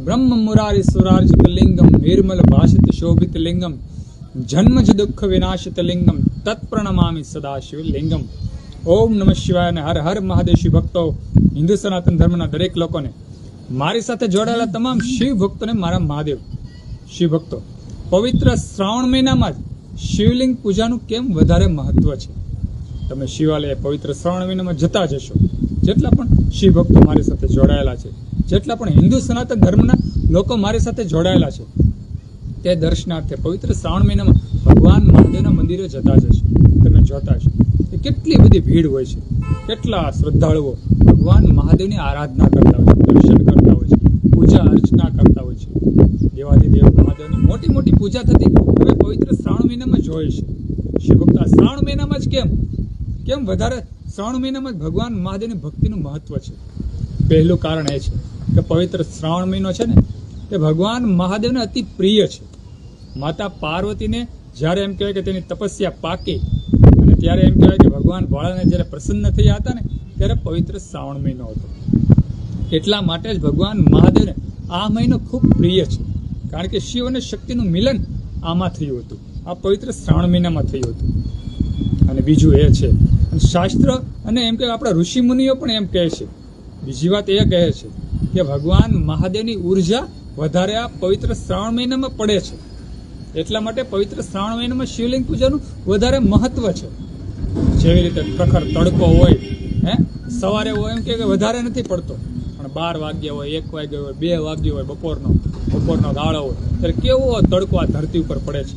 ब्रह्म मुरारी सुरार्जित लिंगम निर्मल भाषित शोभित लिंगम जन्मज दुख विनाशित लिंगम तत्प्रणमामि सदाशिव लिंगम। ओम नमः शिवाय અને હર હર મહાદેવ શિવ ભક્તો, હિન્દુ સનાતન ધર્મના દરેક લોકોને, મારી સાથે જોડાયેલા તમામ શિવ ભક્તોને મારા મહાદેવ શિવ ભક્તો, પવિત્ર શ્રાવણ મહિનામાં જ શિવલિંગ પૂજાનું કેમ વધારે મહત્વ છે? તમે શિવાલય પવિત્ર શ્રાવણ મહિનામાં જતા જશો. જેટલા પણ શિવ ભક્તો મારી સાથે જોડાયેલા છે, જેટલા પણ હિન્દુ સનાતન ધર્મના લોકો મારી સાથે જોડાયેલા છે, તે દર્શનાર્થે પવિત્ર શ્રાવણ મહિનામાં ભગવાન મહાદેવના મંદિરે જતા જશો. તમે જોતા હશો કે કેટલી બધી ભીડ હોય છે, કેટલા શ્રદ્ધાળુઓ ભગવાન મહાદેવની આરાધના કરતા હોય છે, દર્શન કરતા હોય છે, પૂજા અર્ચના કરતા હોય છે. દેવાધિદેવ મહાદેવની મોટી મોટી પૂજા થતી હવે પવિત્ર શ્રાવણ મહિનામાં જોઈએ છે. શિવભક્ત શ્રાવણ મહિનામાં જ કેમ વધારે શ્રાવણ મહિનામાં જ ભગવાન મહાદેવની ભક્તિનું મહત્વ છે? પહેલું કારણ એ છે કે પવિત્ર શ્રાવણ મહિનો છે ને, તે ભગવાન મહાદેવને અતિ પ્રિય છે. માતા પાર્વતીને જ્યારે એમ કહેવાય કે તેની તપસ્યા પાકી અને ત્યારે એમ કહેવાય કે ભગવાન ભોળાને જ્યારે પ્રસન્ન થયા હતા ને, ત્યારે પવિત્ર શ્રાવણ મહિનો હતો. એટલા માટે જ ભગવાન મહાદેવને આ મહિનો ખૂબ પ્રિય છે, કારણ કે શિવ અને શક્તિનું મિલન આમાં થયું હતું, આ પવિત્ર શ્રાવણ મહિનામાં થયું હતું. અને બીજું એ છે, શાસ્ત્ર અને એમ કે આપણા ઋષિ મુનિઓ પણ એમ કહે છે, બીજી વાત એ કહે છે કે ભગવાન મહાદેવની ઉર્જા વધારે આ પવિત્ર શ્રાવણ મહિનામાં પડે છે. એટલા માટે પવિત્ર શ્રાવણ મહિનામાં શિવલિંગ પૂજાનું વધારે મહત્વ છે. જેવી રીતે પ્રખર તડકો હોય, સવારે હોય એમ કે વધારે નથી પડતો, પણ 12 વાગ્યા હોય, 1 વાગ્યા હોય, 2 વાગ્યા હોય, બપોરનો ગાળો હોય, ત્યારે કેવો તડકો આ ધરતી ઉપર પડે છે.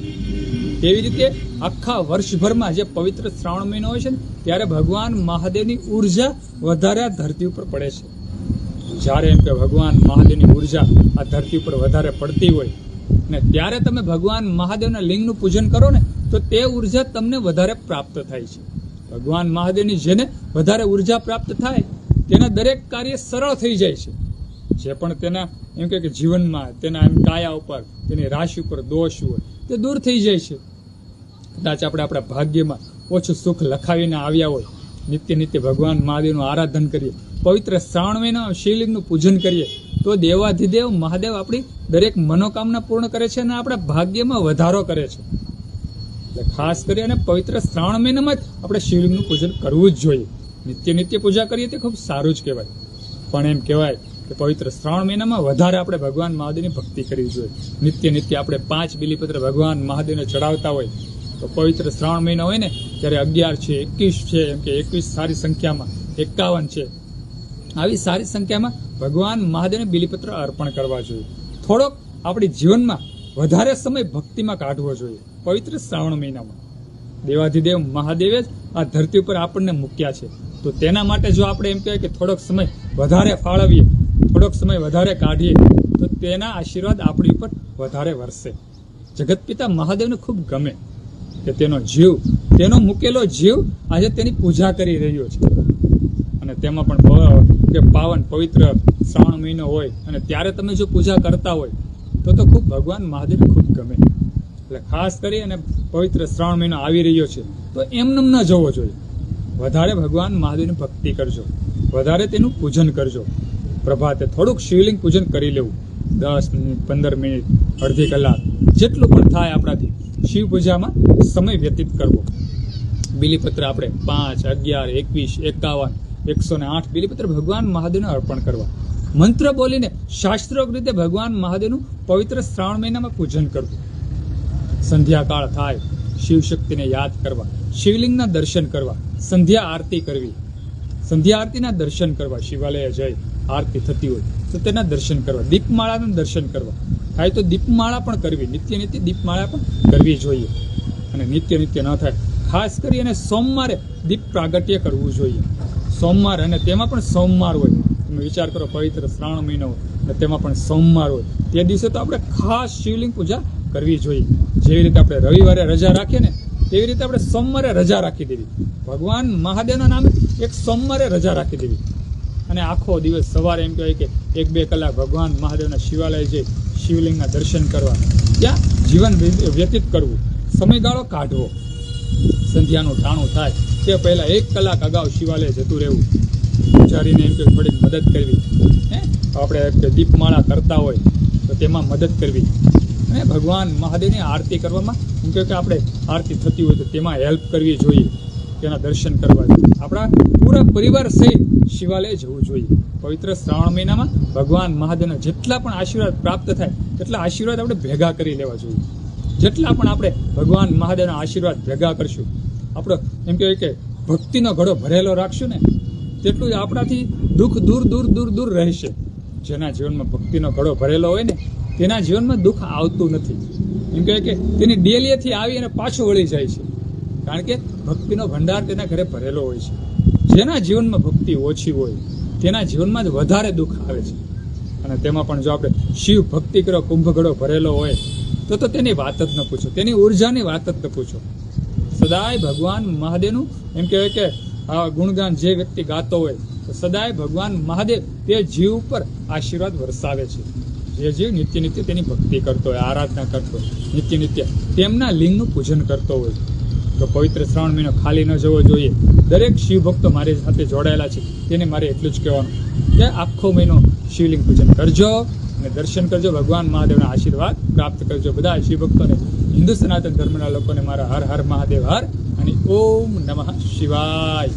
એવી રીતે આખા વર્ષભરમાં જે પવિત્ર શ્રાવણ મહિનો હોય છે ને, ત્યારે ભગવાન મહાદેવની ઉર્જા વધારે આ ધરતી ઉપર પડે છે. જ્યારે એમ કે ભગવાન મહાદેવની ઉર્જા આ ધરતી ઉપર વધારે પડતી હોય ને, ત્યારે તમે ભગવાન મહાદેવના લિંગનું પૂજન કરો ને, તો તે ઉર્જા તમને વધારે પ્રાપ્ત થાય છે. ભગવાન મહાદેવની જેને વધારે ઉર્જા પ્રાપ્ત થાય, તેના દરેક કાર્ય સરળ થઈ જાય છે. જે પણ તેના એમ કે જીવનમાં તેના એમ કાયા ઉપર, તેની રાશિ ઉપર દોષ હોય, તે દૂર થઈ જાય છે. કદાચ આપણે આપણા ભાગ્યમાં ઓછું સુખ લખાવીને આવ્યા હોય, નિત્ય ભગવાન મહાદેવનું આરાધન કરીએ, પવિત્ર શ્રાવણ મહિનામાં શિવલિંગનું પૂજન કરીએ, તો દેવાધિદેવ મહાદેવ આપણી દરેક મનોકામના પૂર્ણ કરે છે અને આપણા ભાગ્યમાં વધારો કરે છે. એટલે ખાસ કરીને પવિત્ર શ્રાવણ મહિનામાં જ આપણે શિવલિંગનું પૂજન કરવું જ જોઈએ. નિત્ય પૂજા કરીએ તે ખૂબ સારું જ કહેવાય, પણ એમ કહેવાય કે પવિત્ર શ્રાવણ મહિનામાં વધારે આપણે ભગવાન મહાદેવની ભક્તિ કરવી જોઈએ. નિત્ય આપણે 5 બિલીપત્ર ભગવાન મહાદેવને ચડાવતા હોય, તો પવિત્ર શ્રાવણ મહિનો હોય ને, ત્યારે 11 છે, 21 છે, એમ કે 21 સારી સંખ્યામાં, 51 છે, આવી સારી સંખ્યામાં ભગવાન મહાદેવને બિલીપત્ર અર્પણ કરવા જોઈએ. થોડોક આપણી જીવનમાં વધારે સમય ભક્તિમાં કાઢવો જોઈએ. પવિત્ર શ્રાવણ મહિનામાં દેવાધિદેવ મહાદેવે જ આ ધરતી ઉપર આપણને મૂક્યા છે, તો તેના માટે જો આપણે એમ કહેવાય કે થોડોક સમય વધારે ફાળવીએ, થોડોક સમય વધારે કાઢીએ, તો તેના આશીર્વાદ આપણી ઉપર વધારે વરસે. જગત પિતા મહાદેવને ખૂબ ગમે કે તેનો મૂકેલો જીવ આજે તેની પૂજા કરી રહ્યો છે. અને તેમાં પણ પાવન પવિત્ર શ્રાવણ મહિનો હોય અને ત્યારે તમે જો પૂજા કરતા હોય, તો ખૂબ ભગવાન મહાદેવ ખૂબ ગમે. એટલે ખાસ કરી અને પવિત્ર શ્રાવણ મહિનો આવી રહ્યો છે, તો એમનેમ ન જવો જોઈએ. વધારે ભગવાન મહાદેવની ભક્તિ કરજો, વધારે તેનું પૂજન કરજો. પ્રભાતે થોડુંક શિવલિંગ પૂજન કરી લેવું, 10 મિનિટ, 15 મિનિટ, અડધી કલાક, જેટલું પણ થાય આપણાથી શિવ પૂજામાં સમય વ્યતીત કરવો. બિલીપત્ર આપણે 5, 11, 21, 51, 108 બિલીપત્ર ભગવાન મહાદેવને અર્પણ કરવા. મંત્ર બોલીને શાસ્ત્રોક્ત રીતે ભગવાન મહાદેવનું પવિત્ર શ્રાવણ મહિનામાં પૂજન કરવું. સંધ્યાકાળ થાય, શિવ શક્તિને યાદ કરવા, શિવલિંગના દર્શન કરવા, સંધ્યા આરતી કરવી, સંધ્યા આરતીના દર્શન કરવા. શિવાલય જઈ આરતી થતી હોય તો તેના દર્શન કરવા, દીપમાળાના દર્શન કરવા. થાય તો દીપમાળા પણ કરવી, નિત્ય દીપમાળા પણ કરવી જોઈએ. અને નિત્ય ન થાય, ખાસ કરી અને સોમવારે દીપ પ્રાગટ્ય કરવું જોઈએ. સોમવાર, અને તેમાં પણ સોમવાર હોય. તમે વિચાર કરો, પવિત્ર શ્રાવણ મહિનો હોય અને તેમાં પણ સોમવાર હોય, તે દિવસે તો આપણે ખાસ શિવલિંગ પૂજા કરવી જોઈએ. જેવી રીતે આપણે રવિવારે રજા રાખીએ ને, તેવી રીતે આપણે સોમવારે રજા રાખી દેવી. ભગવાન મહાદેવના નામે એક સોમવારે રજા રાખી દેવી અને આખો દિવસ સવારે એમ કહેવાય કે 1-2 કલાક ભગવાન મહાદેવના શિવાલય જઈ શિવલિંગના દર્શન કરવા, ત્યાં જીવન વ્યતીત કરવું, સમયગાળો કાઢવો. સંધ્યાનું ટાણું થાય તે પહેલા 1 કલાક અગાઉ શિવાલય જતું રહેવું, પૂજારીને એમ કે થોડીક મદદ કરવી. આપણે દીપમાળા કરતા હોય તેમાં મદદ કરવી અને ભગવાન મહાદેવની આરતી કરવામાં હું કહું કે આપણે આરતી થતી હોય તો તેમાં હેલ્પ કરવી જોઈએ, તેના દર્શન કરવા જોઈએ. આપણા પૂરા પરિવાર સહિત શિવાલય જવું જોઈએ. પવિત્ર શ્રાવણ મહિનામાં ભગવાન મહાદેવના જેટલા પણ આશીર્વાદ પ્રાપ્ત થાય તેટલા આશીર્વાદ આપણે ભેગા કરી લેવા જોઈએ. જેટલા પણ આપણે ભગવાન મહાદેવના આશીર્વાદ ભેગા કરશું, આપણો એમ કહેવાય કે ભક્તિનો ઘડો ભરેલો રાખશું ને તેટલું જ આપણાથી દુઃખ દૂર દૂર દૂર દૂર રહેશે. જેના જીવનમાં ભક્તિનો ઘડો ભરેલો હોય ને તેના જીવનમાં દુઃખ આવતું નથી. એમ કહેવાય કે તેની ડેલીએથી આવી અને પાછો વળી જાય છે, કારણ કે ભક્તિનો ભંડાર તેના ઘરે ભરેલો હોય છે. જેના જીવનમાં ભક્તિ ઓછી હોય તેના જીવનમાં જ વધારે દુઃખ આવે છે. અને તેમાં પણ જો આપણે શિવ ભક્તિ કરો કુંભ ઘડો ભરેલો હોય તો તેની વાત જ ન પૂછો, તેની ઉર્જાની વાત જ ન પૂછો. સદાય ભગવાન મહાદેવનું એમ કહેવાય કે આ ગુણગાન જે વ્યક્તિ ગાતો હોય તો સદાય ભગવાન મહાદેવ તે જીવ ઉપર આશીર્વાદ વરસાવે છે. જે જીવ નિત્ય નિત્ય તેની ભક્તિ કરતો હોય, આરાધના કરતો હોય, નિત્ય નિત્ય તેમના લિંગનું પૂજન કરતો હોય તો પવિત્ર શ્રાવણ મહિનો ખાલી ન જવો જોઈએ. દરેક શિવ ભક્તો મારી સાથે જોડાયેલા છે તેને મારે એટલું જ કહેવાનું કે આખો મહિનો શિવલિંગ પૂજન કરજો અને દર્શન કરજો, ભગવાન મહાદેવના આશીર્વાદ પ્રાપ્ત કરજો. બધા શિવ ભક્તોને, હિન્દુ સનાતન ધર્મના લોકોને મારા હર હર મહાદેવ હર અને ઓમ નમઃ શિવાય.